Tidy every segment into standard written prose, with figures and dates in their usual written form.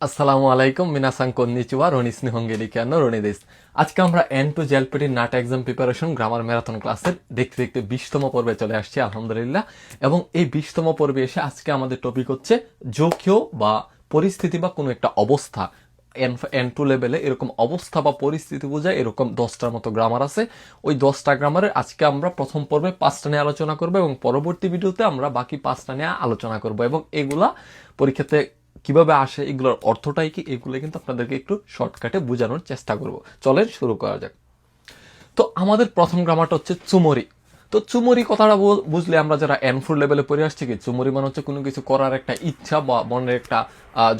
আসসালামু আলাইকুম মিনাসাং কন্নিচিওয়া রনি স্নেহঙ্গেলিকানো রনি দেশ। আজকে আমরা এন টু জেলপিটির নাট এক্সাম প্রিপারেশন গ্রামার ম্যারাথন ক্লাসের দেখতে দেখতে 20তম পর্বে চলে আসছি আলহামদুলিল্লাহ। এবং এই 20তম পর্বে এসে আজকে আমাদের টপিক হচ্ছে যোগ্য বা পরিস্থিতি বা কোনো একটা অবস্থা। এন টু লেভেলে এরকম অবস্থা বা পরিস্থিতি বোঝায় এরকম 10টার মতো গ্রামার আছে। ওই 10টা গ্রামারের আজকে আমরা প্রথম পর্বে 5টা নিয়ে আলোচনা করবো এবং পরবর্তী ভিডিওতে আমরা বাকি 5টা নিয়ে আলোচনা করবো এবং এগুলা পরীক্ষাতে কিভাবে আসে, এগুলোর অর্থটাই কি, এগুলো কিন্তু আপনাদেরকে একটু শর্টকাটে বোঝানোর চেষ্টা করব। চলেন শুরু করা যাক। তো আমাদের প্রথম গ্রামারটা হচ্ছে চুমরি। তো চুমরি কথাটা বুঝলে আমরা যারা এন4 লেভেলে পড়ে আসছি, কি চুমরি মানে হচ্ছে কোনো কিছু করার একটা ইচ্ছা বা মনের একটা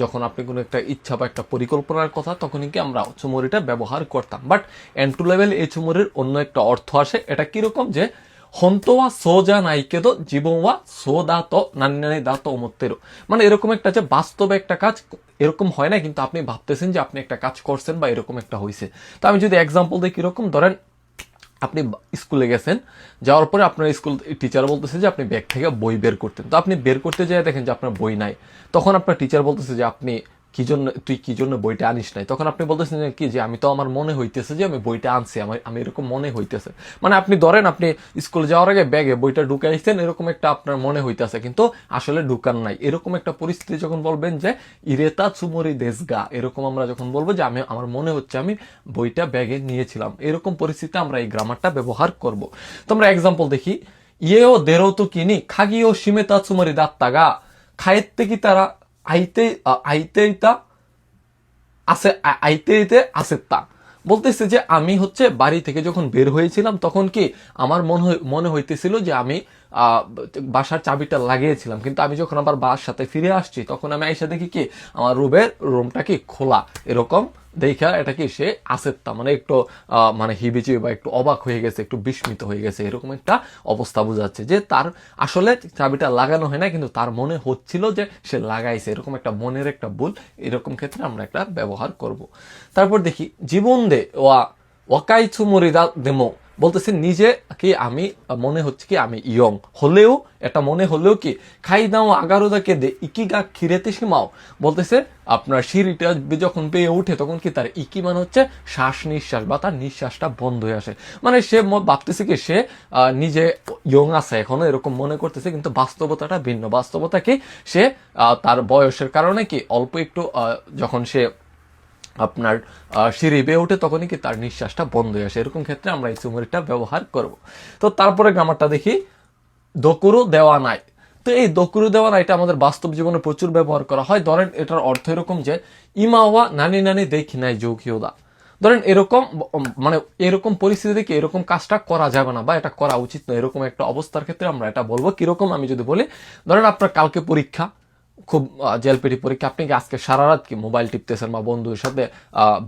যখন আপনি কোনো একটা ইচ্ছা বা একটা পরিকল্পনার কথা, তখনই কি আমরা চুমরিটা ব্যবহার করতাম। বাট এন2 লেভেলে এই চুমরির অন্য একটা অর্থ আসে। এটা কিরকম যে হন্তোয়া সোজা নাইকেদো জীবনওয়া সো দাতো নানি দাতো ওমত্তেরো, মানে এরকম একটা যে বাস্তবে একটা কাজ এরকম হয় না, কিন্তু আপনি ভাবতেছেন যে আপনি একটা কাজ করছেন বা এরকম একটা হয়েছে। তো আমি যদি এক্সাম্পল দিই, কিরকম ধরেন আপনি স্কুলে গেছেন, যাওয়ার পরে আপনার স্কুল টিচার বলতেছে যে আপনি ব্যাগ থেকে বই বের করতেন। তো আপনি বের করতে যেয়ে দেখেন যে আপনার বই নাই। তখন আপনার টিচার বলতেছে যে আপনি তুই কি জন্য বইটা আনিস নাই। তখন আপনি বলতেছেন কি যে আমি তো আমার মনে হইতেছে যে আমি বইটা আনছি, আমি এরকম মনে হইতেছে। মানে আপনি ধরেন আপনি স্কুলে যাওয়ার আগে ব্যাগে বইটা ঢুকাইছেন, এরকম একটা আপনার মনে হইতেছে, কিন্তু আসলে ঢুকান নাই। এরকম একটা পরিস্থিতি যখন বলবেন যে ইরেতা চুমরি দেশগা, এরকম আমরা যখন বলবো যে আমার মনে হচ্ছে আমি বইটা ব্যাগে নিয়েছিলাম, এরকম পরিস্থিতিতে আমরা এই গ্রামারটা ব্যবহার করব। তো আমরা এক্সাম্পল দেখি। ইয়েও দেরো তো কিনি খাগিও সিমেতা চুমরি দাত্তাগা, খায়েতে কি তারা আইতে আইতেইতা আছে আইতেইতে আসেত্তা। বলতেছে যে আমি হচ্ছে বাড়ি থেকে যখন বের হয়েছিলাম তখন কি আমার মনে হইতেছিল যে আমি বাসার চাবিটা লাগিয়েছিলাম, কিন্তু আমি যখন আবার বাসাতে ফিরে আসছি তখন আমি আইসা দেখি কি আমার রুমটা কি খোলা। এরকম দেখা এটা কি সে আসেত্তা, মানে একটু মানে হিবিচিবি বা একটু অবাক হয়ে গেছে, একটু বিস্মিত হয়ে গেছে, এরকম একটা অবস্থা বোঝাচ্ছে যে তার আসলে চাবিটা লাগানো হয় না, কিন্তু তার মনে হচ্ছিল যে সে লাগাইছে, এরকম একটা মনের একটা ভুল। এরকম ক্ষেত্রে আমরা একটা ব্যবহার করব। তারপর দেখি জীবন দে ওয়া ওয়াকাই চুমরিদা দেমো, বলতেছে নিজে কি আমি মনে হচ্ছে কি আমি ইয়ং হলেও, এটা মনে হলেও কি খাই দাও আগারোদাকে দে ইকিগা খিরেতে সীমাও। বলতেছে আপনার সিঁড়িটা যখন পেয়ে উঠে তখন কি তার ইকি মানে হচ্ছে শ্বাস নিঃশ্বাস বা তার নিঃশ্বাসটা বন্ধ হয়ে আসে। মানে সে ভাবতেছে কি সে নিজে ইয়ং আছে এখনো, এরকম মনে করতেছে, কিন্তু বাস্তবতাটা ভিন্ন। বাস্তবতা কি সে তার বয়সের কারণে কি অল্প একটু যখন সে আপনার সিঁড়ি বেয়ে ওঠে তখনই কি তার নিঃশ্বাসটা বন্ধ হয়ে আসে। এরকম ক্ষেত্রে আমরা এই চুমরিটা ব্যবহার করব। তো তারপরে গ্রামারটা দেখি দকুরু দেওয়া নাই। তো এই দকুরু দেওয়া নাই এটা আমাদের বাস্তব জীবনে প্রচুর ব্যবহার করা হয়। ধরেন এটার অর্থ এরকম যে ইমাওয়া নানি নানি দেখি নাই যৌকিওদা। ধরেন এরকম মানে এরকম পরিস্থিতি কি এরকম কাজটা করা যাবে না বা এটা করা উচিত নয়, এরকম একটা অবস্থার ক্ষেত্রে আমরা এটা বলবো। কিরকম আমি যদি বলি, ধরেন আপনার কালকে পরীক্ষা, খুব জেলপিটি পরীক্ষা, আপনি কি আজকে সারা রাত কি মোবাইল টিপতেছেন বা বন্ধুদের সাথে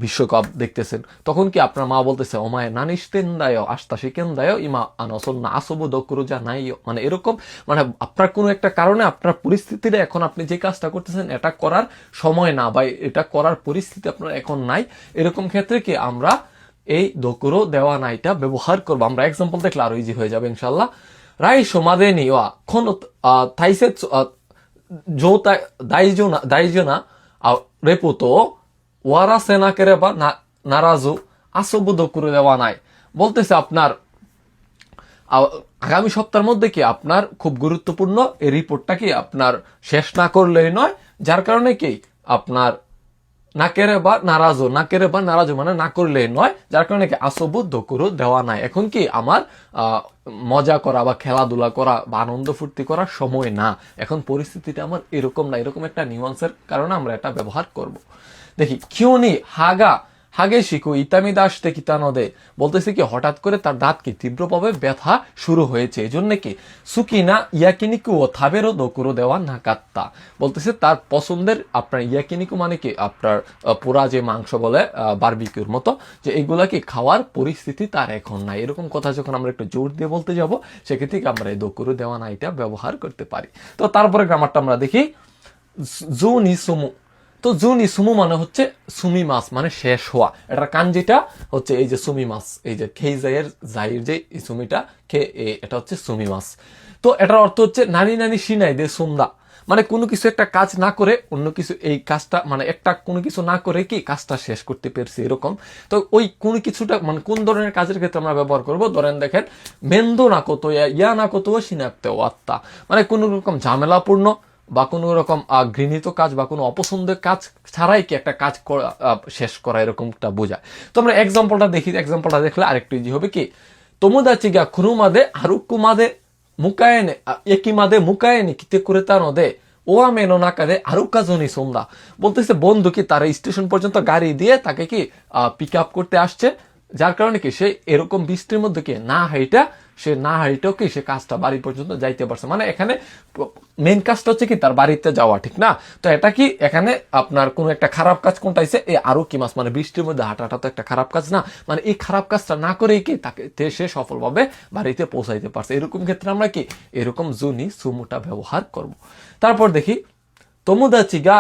বিশ্বকাপ দেখতেছেন, তখন কি আপনার মা বলতেছে ওমায় নানিস তেন দায় আস্তা শিখেন দায় ইমা আনসল না আসবো দকুরু যা নাই, মানে এরকম মানে আপনার কোনো একটা কারণে আপনার পরিস্থিতিটা এখন আপনি যে কাজটা করতেছেন এটা করার সময় না বা এটা করার পরিস্থিতি আপনার এখন নাই। এরকম ক্ষেত্রে কি আমরা এই দকুরু দেওয়া নাইটা ব্যবহার করবো। আমরা এক্সাম্পল দেখলে আরো ইজি হয়ে যাবে ইনশাল্লাহ। রাই সমাদে নিওয়া খন থাইসে দাইজনা রেপুতো ওয়ারা সেনা কেরে বা নারাজু আসবুদ করে দেওয়া নাই। বলতেছে আপনার আগামী সপ্তাহের মধ্যে কি আপনার খুব গুরুত্বপূর্ণ এই রিপোর্টটা কি আপনার শেষ না করলেই নয়, যার কারণে কি আপনার নাকেরে বা নারাজু মানে না করলে নয়, যার কারণে কি আসবুদ দকুরু দেওয়া নাই। এখন কি আমার মজা করা বা খেলাধুলা করা বা আনন্দ ফুর্তি করার সময় না, এখন পরিস্থিতিটা আমার এরকম না, এরকম একটা নিউয়ান্সের কারণে আমরা এটা ব্যবহার করব। দেখি কিউনি হাগে শিখু ইতামি দাস কিতানো দে। বলতেছে কি হঠাৎ করে তার দাঁত কি তীব্রভাবে ব্যথা শুরু হয়েছে, এই জন্য কি সুকিনা ইয়াকিনিকু ও থাবেরও দকুরো দেওয়া না কাত্তা। বলতেছে তার পছন্দের আপনার ইয়াকিনিকু মানে কি আপনার পোড়া যে মাংস বলে বারবিকিউর মতো, যে এগুলা কি খাওয়ার পরিস্থিতি তার এখন নাই। এরকম কথা যখন আমরা একটু জোর দিয়ে বলতে যাব, সেক্ষেত্রে আমরা এই দকুরো দেওয়া না এটা ব্যবহার করতে পারি। তো তারপরে গ্রামারটা আমরা দেখি জুনি সুমু। তো জুনি সুমু মানে হচ্ছে সুমি মাস মানে শেষ হওয়া। এটার কাঞ্জিটা হচ্ছে এই যে সুমি মাস, এই যে খেই জাইয়ের যে সুমিটা এটা হচ্ছে সুমি মাস। তো এটার অর্থ হচ্ছে নানি নানি সিনাই দে সুন্দা, মানে কোনো কিছু একটা কাজ না করে অন্য কিছু এই কাজটা মানে একটা কোনো কিছু না করে কি কাজটা শেষ করতে পেরেছি এরকম। তো ওই কোনো কিছুটা মানে কোন ধরনের কাজের ক্ষেত্রে আমরা ব্যবহার করব, ধরেন দেখেন মেন্দো না কত ইয়া না কত সিনাক্তে আত্মা, মানে কোনো রকম ঝামেলাপূর্ণ বা কোনো রকম ঘৃণিত কাজ বা কোনো অপছন্দের কাজ ছাড়াই কি একটা কাজ শেষ করা এরকমটা বোঝায়। তো আমরা এক্সাম্পলটা দেখি, এক্সাম্পলটা দেখলে আরেকটু ইজি হবে কি, তোমোদাচিগা খুরুমাদে হারুকুমাদে মুকায়েনে একিমাদে মুকায়েনে কিতে করে তা নদে ও আমেনো নাকারে আরুকাজনি সোমদা, বলতেছে বন্ধু কি তারা স্টেশন পর্যন্ত গাড়ি দিয়ে তাকে কি পিক আপ করতে আসছে, যার কারণে কি সে এরকম বৃষ্টির মধ্যে কি না হাইটাও কি সে কাজটা বাড়ি পর্যন্ত যাইতে পারছে। মানে এখানে মেন কাজটা হচ্ছে কি তার বাড়িতে যাওয়া, ঠিক না? তো এটা কি এখানে আপনার কোন একটা খারাপ কাজ কোনটা হইছে এই আরো কি মাস, মানে বৃষ্টির মধ্যে হাঁটাটা তো একটা খারাপ কাজ না, মানে এই খারাপ কাজটা না করেই কি তাকে সে সফলভাবে বাড়িতে পৌঁছাইতে পারছে। এরকম ক্ষেত্রে আমরা কি এরকম জুনি সুমুটা ব্যবহার করব। তারপর দেখি তোমোদাচিগা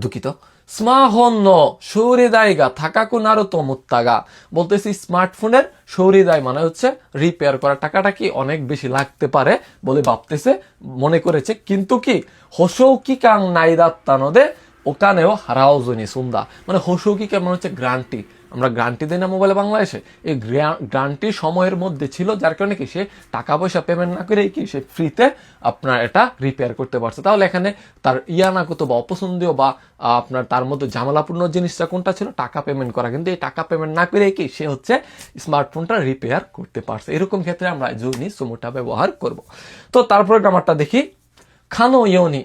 দুঃখিত স্মার্টফোন সৌরিদায়গা থাকাকু নারো তোমুত্তাগা, বলতেছি স্মার্টফোনের সৌরিদায় মানে হচ্ছে রিপেয়ার করা টাকাটা কি অনেক বেশি লাগতে পারে বলে ভাবতেছে মনে করেছে, কিন্তু কি হোসৌকি কাং নাইদাত্তানোদে ওখানেও হারাওজনি সুন্দা, মানে হোসৌকি কেমন হচ্ছে গ্রান্টি, আমরা গ্রান্টি দিই না মোবাইলে বাংলাদেশে, এই গ্রান্টি সময়ের মধ্যে ছিল যার কারণে কি সে টাকা পয়সা পেমেন্ট না করে কি সে ফ্রিতে আপনার এটা রিপেয়ার করতে পারছে। তাহলে এখানে তার না কত বা অপছন্দীয় বা আপনার তার মধ্যে ঝামেলাপূর্ণ জিনিসটা কোনটা ছিল, টাকা পেমেন্ট করা, কিন্তু এই টাকা পেমেন্ট না করে কি সে হচ্ছে স্মার্টফোনটা রিপেয়ার করতে পারছে। এরকম ক্ষেত্রে আমরা জুনি সুমুটা ব্যবহার করব। তো তারপরে গ্রামারটা দেখি খানো ইয়নি।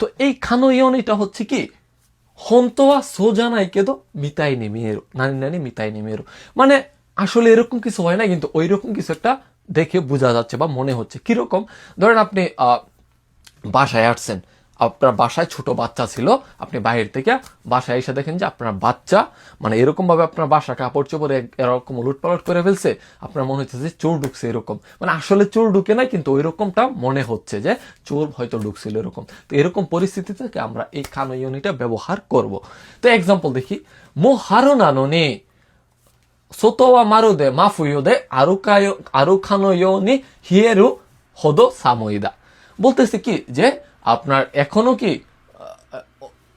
তো এই খানো ইয়নিটা হচ্ছে কি হন্তো ওয়া সোজা নাই কেদো মিতাই নেমিয়েরো নানি নানি মিতাই নেমিয়েরো, মানে আসলে এরকম কিছু হয় না কিন্তু ওই রকম কিছু একটা দেখে বোঝা যাচ্ছে বা মনে হচ্ছে। কিরকম, ধরেন আপনি বাসায় আসছেন, আপনার বাসায় ছোট বাচ্চা ছিল, আপনি বাইরে থেকে বাসায় এসে দেখেন যে আপনার বাচ্চা মানে এরকম ভাবে আপনার বাসা কাপড় চোপড় এরকম উলটপালট করে ফেলছে, আপনার মনে হচ্ছে যে চোর ঢুকছে এরকম, মানে আসলে চোর ঢুকে নাই কিন্তু ওই রকমটা মনে হচ্ছে যে চোর হয়তো ঢুকছিল এরকম। তো এরকম পরিস্থিতি থেকে আমরা এই কানো ইউনিটা ব্যবহার করব। তো এক্সাম্পল দেখি মো হারো নানো নে সোতোয়া মারুদে মাফুয়োদে আরুখানো ইউনি হিয়েরু হদো সাময়িদা, বলতেছে কি যে আপনার এখনো কি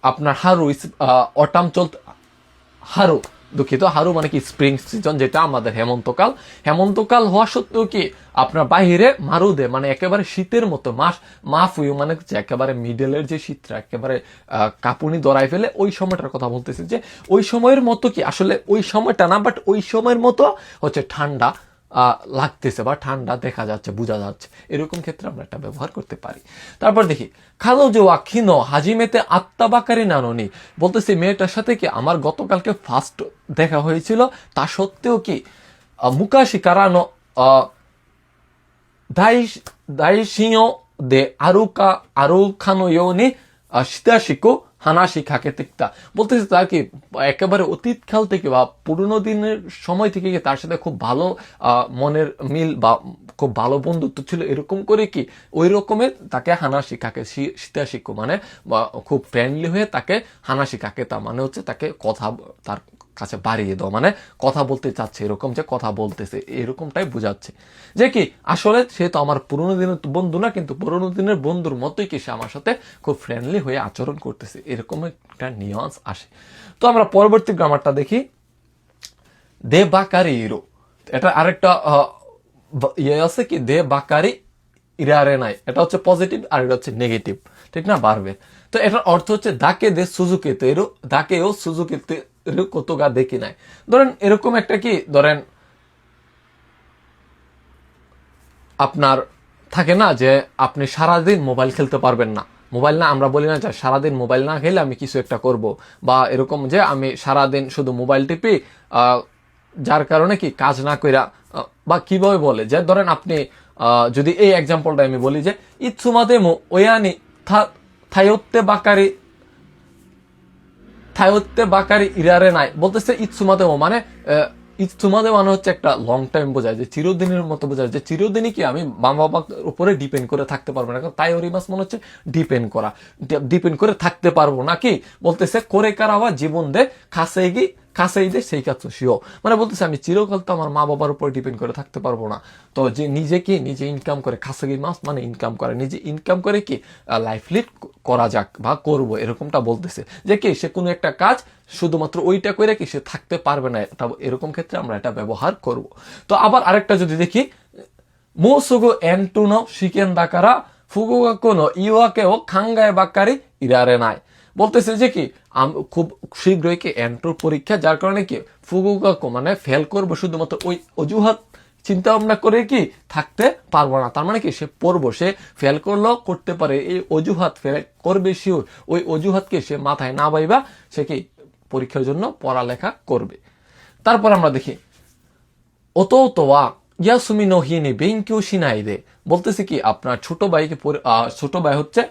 আপনার হারু অটাম চলতে হারু দুঃখিত হারু মানে কি স্প্রিং সিজন, যেটা আমাদের হেমন্তকাল হওয়া সত্ত্বেও কি আপনার বাহিরে মারুদে মানে একেবারে শীতের মতো মাফুয়ু মানে হচ্ছে একেবারে মিডলের যে শীতটা একেবারে কাঁপুনি দরাই ফেলে ওই সময়টার কথা বলতেছি, যে ওই সময়ের মতো কি আসলে ওই সময়টা না বাট ওই সময়ের মতো হচ্ছে ঠান্ডা লাগতেছে বা ঠান্ডা দেখা যাচ্ছে বোঝা যাচ্ছে, এরকম ক্ষেত্রে আমরা এটা ব্যবহার করতে পারি। তারপর দেখি খাদোজো আখিনো হাজিমেতে আত্মাবাকারি নাননি, বলতেছি মেয়েটার সাথে কি আমার গতকালকে ফার্স্ট দেখা হয়েছিল, তা সত্ত্বেও কি মুকাশি কারানো দাইশিও দে আরুখানো ইয়োনি শীতাশিকো হানাশি খাকে তিক্তা, বলতেছে তার কি একেবারে অতীত কাল থেকে বা পুরনো দিনের সময় থেকে তার সাথে খুব ভালো মনের মিল বা খুব ভালো বন্ধুত্ব ছিল, এরকম করে কি ওই রকমের তাকে হানাশি খাকে শীতাশিকো মানে খুব ফ্রেন্ডলি হয়ে তাকে হানাশি খাকে তা মানে হচ্ছে তাকে কথা তার কাছে বাড়িয়ে দাও, মানে কথা বলতে চাচ্ছে এরকম যে কথা বলতেছে এরকমটাই বোঝাচ্ছে, যে কি আসলে সে তো আমার পুরোনো দিনের বন্ধু না কিন্তু পুরোনো দিনের বন্ধুর মতোই কি সে আমার সাথে খুব ফ্রেন্ডলি হয়ে আচরণ করতেছে, এরকম একটা নিউয়ান্স আসে। তো আমরা পরবর্তী গ্রামারটা দেখি দে বাকারি ইরো, এটা আরেকটা ইয়ে আছে কি দে বাকারি ইরারে নাই, এটা হচ্ছে পজিটিভ আর এটা হচ্ছে নেগেটিভ, ঠিক না বাড়বে। তো এটার অর্থ হচ্ছে দাকে দে সুজুকিতে এরো দাকেও সুজুকিতে কত গা দেখি নাই, ধরেন এরকম একটা কি ধরেন আপনার থাকে না যে আপনি সারাদিন মোবাইল খেলতে পারবেন না, মোবাইল না আমরা বলি না যে সারাদিন মোবাইল না খেলে আমি কিছু একটা করব, বা এরকম যে আমি সারাদিন শুধু মোবাইল টিপি যার কারণে কি কাজ না কইরা, বা কিভাবে বলে যে ধরেন আপনি যদি এই এক্সাম্পলটা আমি বলি যে ইৎসুমাদে ওয়ানি থায়োত্তে বাকারি ইরারে নাই, বলতেছে ইৎসুমাদে মানে ইৎসুমাদে মানে হচ্ছে একটা লং টাইম বোঝায়, যে চিরদিনের মতো বোঝায়, যে চিরদিনই কি আমি মা বাবার উপরে ডিপেন্ড করে থাকতে পারবো না, তাই ওরিমাস মনে হচ্ছে ডিপেন্ড করে থাকতে পারবো নাকি, বলতেছে করে কারাওয়া জীবন দে কাছেই দে সেই কাজ শিও, মানে বলতেছে আমি চিরকাল তো আমার মা বাবার উপর ডিপেন্ড করে থাকতে পারবো না, তো যে নিজে ইনকাম করে, খাসাগি মাস মানে ইনকাম করে, নিজে ইনকাম করে কি লাইফ লিড করা যাক বা করবো, এরকমটা বলতেছে। যে কি সে কোনো একটা কাজ শুধুমাত্র ওইটা করে কি সে থাকতে পারবে না, এরকম ক্ষেত্রে আমরা এটা ব্যবহার করব। তো আবার আরেকটা যদি দেখি, মোসুগু এন্টুনো শিকেন দাকারা ফুগুগা কোনো ইওয়াকেও খাঙ্গায় বাক্কারি ইরারে নাই। বলতেছে যে কি খুব শীঘ্রই কি এন্টুর পরীক্ষা, যার কারণে কি ফুগুগাকো মানে ফেল করবো, শুধুমাত্র ওই অজুহাত চিন্তা ভাবনা করে কি থাকতে পারবো না, তার মানে কি সে পড়বো, সে ফেল করলেও করতে পারে, এই অজুহাত ফেল করবে শিওর, ওই অজুহাতকে সে মাথায় না পাইবা সে কি পরীক্ষার জন্য পড়ালেখা করবে। তারপর আমরা দেখি ওতো ওয়া ইয়াসুমি নো হিনি বেঙ্কিউ শিনাই দে। বলতেছে কি আপনার ছোট ভাই হচ্ছে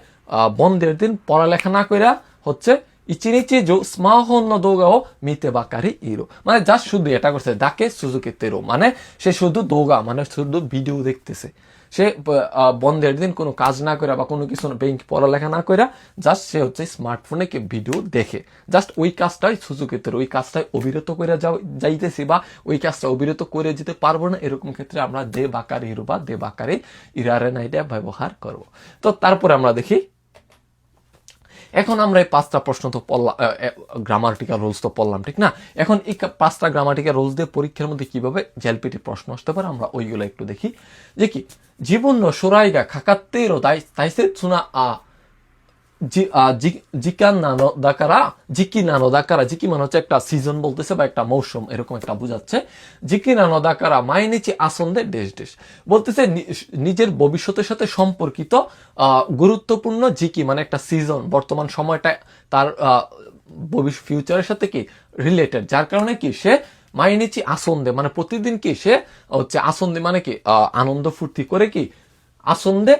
বন্ধের দিন পড়ালেখা না কইরা হচ্ছে ইচিনিচি জো স্মাহন দৌগাও মিতে বাকারি ইরো, মানে যা শুধু এটা করছে ডাকে সুজুকি তেরো, মানে সে শুধু দৌগা মানে শুধু ভিডিও দেখতেছে, সে বন্ধের দিন কোনো কাজ না করে বা কোনো কিছু ব্যাংক পড়ালেখা না করে জাস্ট সে হচ্ছে স্মার্টফোনে কি ভিডিও দেখে, জাস্ট ওই কাজটাই সুযোগের, ওই কাজটাই অবিরত করে যাইতেছি বা ওই কাজটা অবিরত করে যেতে পারবো না, এরকম ক্ষেত্রে আমরা দে বাকারি ইরো বা দে বাকারি ইরারে নাইটা ব্যবহার করব। তো তারপরে আমরা দেখি, এখন আমরা এই 5টা প্রশ্ন তো পড়লাম, গ্রামাটিক্যাল রুলস তো পড়লাম, ঠিক না? এখন এই 5টা গ্রামাটিক্যাল রুলস দিয়ে পরীক্ষার মধ্যে কিভাবে জেলপিটি প্রশ্ন আসতে পারে আমরা ওইগুলো একটু দেখি। যে কি জীবন সোরাইগা খাকাত্তেরো তাইসে সুনা জিকি নানো দাকারা, জিকি মানে হচ্ছে একটা সিজন বলতেছে বা একটা মৌসুম, এরকম একটা বুঝাচ্ছে। জিকি নানো দাকারা মাইনিচি আসন্দে দেশ বলতেছে নিজের ভবিষ্যতের সাথে সম্পর্কিত গুরুত্বপূর্ণ জিকি মানে একটা সিজন, বর্তমান সময়টা তার ফিউচারের সাথে কি রিলেটেড, যার কারণে কি সে মাইনিচি আসন্দে মানে প্রতিদিন কি সে হচ্ছে আসন্দে মানে কি আনন্দ ফুর্তি করে কি আসন্দে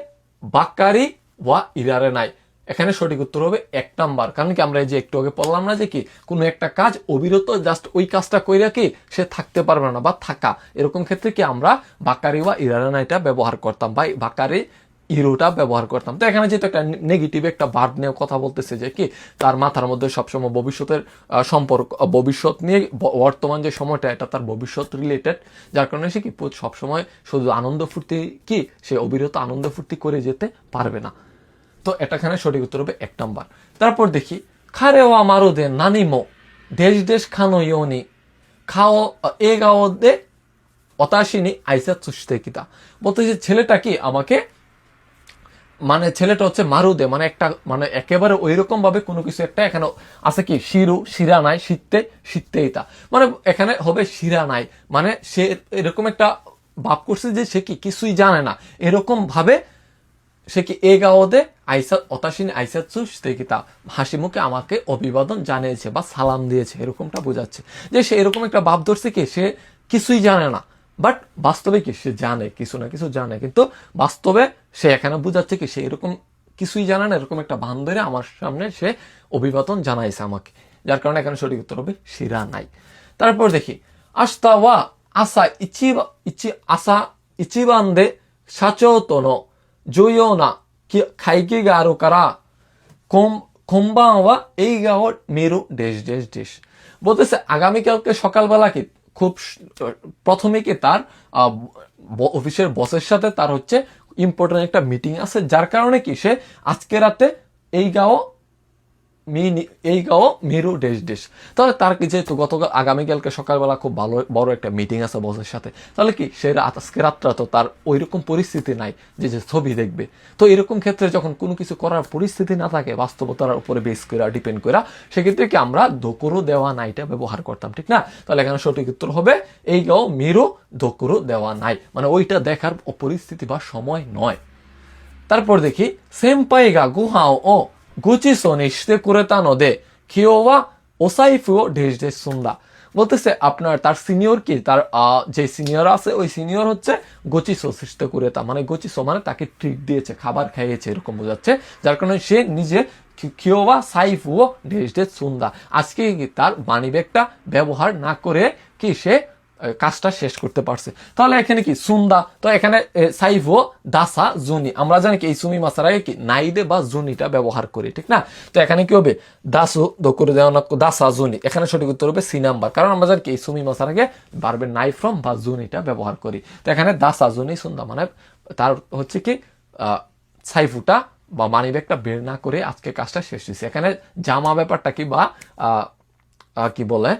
বাকারি ওয়া ইরারে নাই। এখানে সঠিক উত্তর হবে 1 নাম্বার, কারণ কি আমরা এই যে একটু আগে বললাম না যে কি কোনো একটা কাজ অবিরত জাস্ট ওই কাজটা কইরা কি সে থাকতে পারবে না বা থাকা, এরকম ক্ষেত্রে কি আমরা বাকারি ওয়া ইরারে নাইটা ব্যবহার করতাম বা বাকারি ইরোটা ব্যবহার করতাম। তো এখানে যেহেতু একটা নেগেটিভ একটা ভার্ব নিয়ে কথা বলতেছে যে কি তার মাথার মধ্যে সবসময় ভবিষ্যতের সম্পর্ক, ভবিষ্যৎ নিয়ে বর্তমান যে সময়টা এটা তার ভবিষ্যৎ রিলেটেড, যার কারণে সে কি সবসময় শুধু আনন্দ ফুর্তি কি সে অবিরত আনন্দ ফুর্তি করে যেতে পারবে না। তো এটাখানে সঠিক উত্তর হবে 1 নাম্বার। তারপর দেখি খারেওয়া মারুদে নানিমো দেশ খানো ইয়োনি খাও এগাও দে অতাশিনী আইসা চুষতে কিতা। বলতেছে ছেলেটা কি আমাকে, মানে ছেলেটা হচ্ছে মারুদে মানে একটা মানে একেবারে ওই রকম ভাবে কোনো কিছু একটা এখানে আছে কি শিরা নাই শীতে ইতা, মানে এখানে হবে শিরা নাই, মানে সে এরকম একটা ভাব করছে যে সে কি কিছুই জানে না, এরকম ভাবে সে কি এ গাওদে আইসা অতাসিন আইসাৎসু স্তেকিতা হাসি মুখে আমাকে অভিবাদন জানিয়েছে বা সালাম দিয়েছে, এরকমটা বোঝাচ্ছে যে সে এরকম একটা ভাব ধরছে কি সে কিছুই জানে না, বাট বাস্তবে কি সে জানে কিছু না কিছু জানে, কিন্তু বাস্তবে সে এখানে বোঝাচ্ছে কি সে এরকম কিছুই জানে না, এরকম একটা ভান ধরে আমার সামনে সে অভিবাদন জানাইছে আমাকে, যার কারণে এখানে সঠিক উত্তর হবে শিরা নাই। তারপর দেখি আস্তা ওয়া আসা আসা ইচিবান্দে সাচোতনো জুয়োনা খাইকিগা আরো কারা কোম্বান ওয়া এই গাওয়ার মেরু দেশ। বলতেছে আগামীকালকে সকালবেলা কি খুব প্রথমে কি তার অফিসের বসের সাথে তার হচ্ছে ইম্পর্টেন্ট একটা মিটিং আছে, যার কারণে কি সে আজকে রাতে এই গাও মেরু দেশ। তাহলে তার কি যেহেতু গতকাল আগামীকালকে সকালবেলা খুব ভালো বড় একটা মিটিং আছে বসের সাথে, তাহলে কি সে আজকে রাতটা তো তার ওইরকম পরিস্থিতি নাই যে ছবি দেখবে। তো এরকম ক্ষেত্রে যখন কোনো কিছু করার পরিস্থিতি না থাকে বাস্তবতার উপরে বেস করে ডিপেন্ড করে, সেক্ষেত্রে কি আমরা দোকুরু দেওয়া নাইটা ব্যবহার করতাম, ঠিক না? তাহলে এখানে সঠিক উত্তর হবে এই গাও মেরু দোকুরু দেওয়া নাই, মানে ওইটা দেখার পরিস্থিতি বা সময় নয়। তারপর দেখি সেম্পাইগা গুহাও ও গুচিসো নি শিতে কুরেতা নোদে কিওয়া ওসাইফু ও দেশ সুন্দা। বলতেছে আপনার তার সিনিয়র কি তার যে সিনিয়র আছে ওই সিনিয়র হচ্ছে গোচিসো শিতে কুরেতা, মানে গোচিসো মানে তাকে ট্রিট দিয়েছে, খাবার খাইয়েছে, এরকম বোঝাচ্ছে, যার কারণে সে নিজে কিওয়া সাইফু ও দেশ সুন্দা আজকে তার মানি ব্যাগটা ব্যবহার না করে কি সে কাজটা শেষ করতে পারছে। তাহলে এখানে কি সুন্দা, তো এখানে সাইফো দাসা জুনি, আমরা জানি কি এই সুমি মাসার আগে কি নাইদে বা জুনিটা ব্যবহার করি, ঠিক না? তো এখানে কি হবে দাসু করে দেওয়া দাসা জুনি, এখানে সঠিক উত্তর হবে সি নাম্বার, কারণ আমরা জানি কি এই সুমি মাসার আগে ভার্বের নাই ফ্রম বা জুনিটা ব্যবহার করি। তো এখানে দাসা জুনি সুন্দা মানে তার হচ্ছে কি সাইফুটা বা মানি ব্যাগটা বের না করে আজকে কাজটা শেষ হয়েছে। এখানে জামা ব্যাপারটা কি বা কি বলে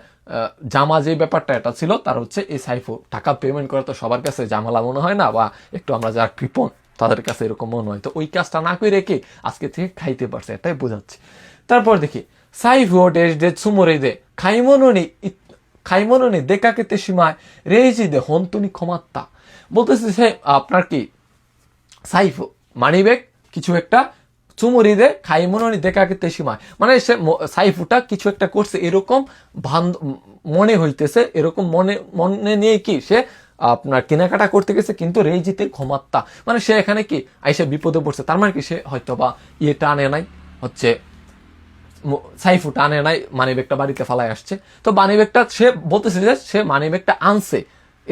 জামা যে ব্যাপারটা এটা ছিল তার হচ্ছে এই সাইফু টাকা পেমেন্ট করে তো সবার কাছে জামালা মনে হয় না, বা একটু আমরা যারা কৃপণ তাদের কাছে এরকম মনে হয়, তো ওই কাজটা না করে রেখে আজকে থেকে খাইতে পারছে, এটাই বোঝাচ্ছে। তারপর দেখি সাইফু ডেশ ডে সুমরে দে খাইমননি দেখাকে তে সীমায় রেজি দে হন্তুনি ক্ষমাত্তা, বলতেছে সে আপনার কি সাইফু মানি ব্যাগ কিছু একটা চুমুরিদে খাইমনি দেখাকে তেসিমায়, মানে সে সাইফুটা কিছু একটা করছে এরকম মনে হইতেছে, এরকম মনে নিয়ে কি সে আপনার কেনাকাটা করতে গেছে, কিন্তু রেজিতে ঘুমাত্তা মানে সে এখানে কি আইসে বিপদে পড়ছে, তার মানে কি সে হয়তো বা ইয়েটা আনে নাই, হচ্ছে সাইফুটা আনে নাই, মানি ব্যাগটা বাড়িতে ফালাই আসছে। তো মানি ব্যাগটা সে বলতেছে যে সে মানি ব্যাগটা আনছে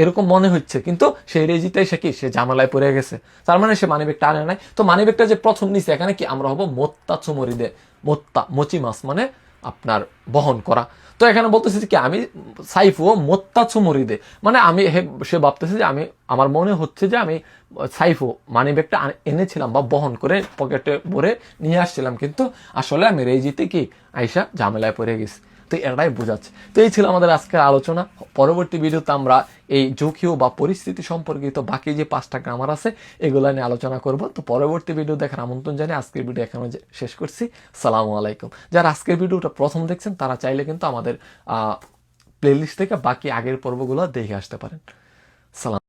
এরকম মনে হচ্ছে, কিন্তু সেই রেজিতে সে কি সে ঝামেলায় পড়ে গেছে, তার মানে সে মানি ব্যাগটা আনে নাই। তো মানি ব্যাগটা যে প্রথম নিছে এখানে কি আমরা হবো মোত্তা চুমরি দে, মোত্তা মচি মাছ মানে আপনার বহন করা। তো এখানে বলতেছে কি আমি সাইফুও মোত্তা চুমরি দে, মানে আমি সে ভাবতেছে যে আমি আমার মনে হচ্ছে যে আমি সাইফু মানি ব্যাগটা এনেছিলাম বা বহন করে পকেটে ভরে নিয়ে আসছিলাম, কিন্তু আসলে আমি রেজিতে কি আইসা ঝামেলায় পড়ে গেছি। তো এটাই বোঝাচ্ছে। তো এই ছিল আমাদের আজকের আলোচনা। পরবর্তী ভিডিওতে আমরা এই ঝুঁকিও বা পরিস্থিতি সম্পর্কিত বাকি যে 5টা গ্রামার আছে এগুলো নিয়ে আলোচনা করব। তো পরবর্তী ভিডিও দেখার আমন্ত্রণ জানিয়ে আজকের ভিডিও এখানে শেষ করছি। সালামু আলাইকুম। যারা আজকের ভিডিওটা প্রথম দেখছেন তারা চাইলে কিন্তু আমাদের প্লেলিস্ট থেকে বাকি আগের পর্বগুলো দেখে আসতে পারেন। সালাম।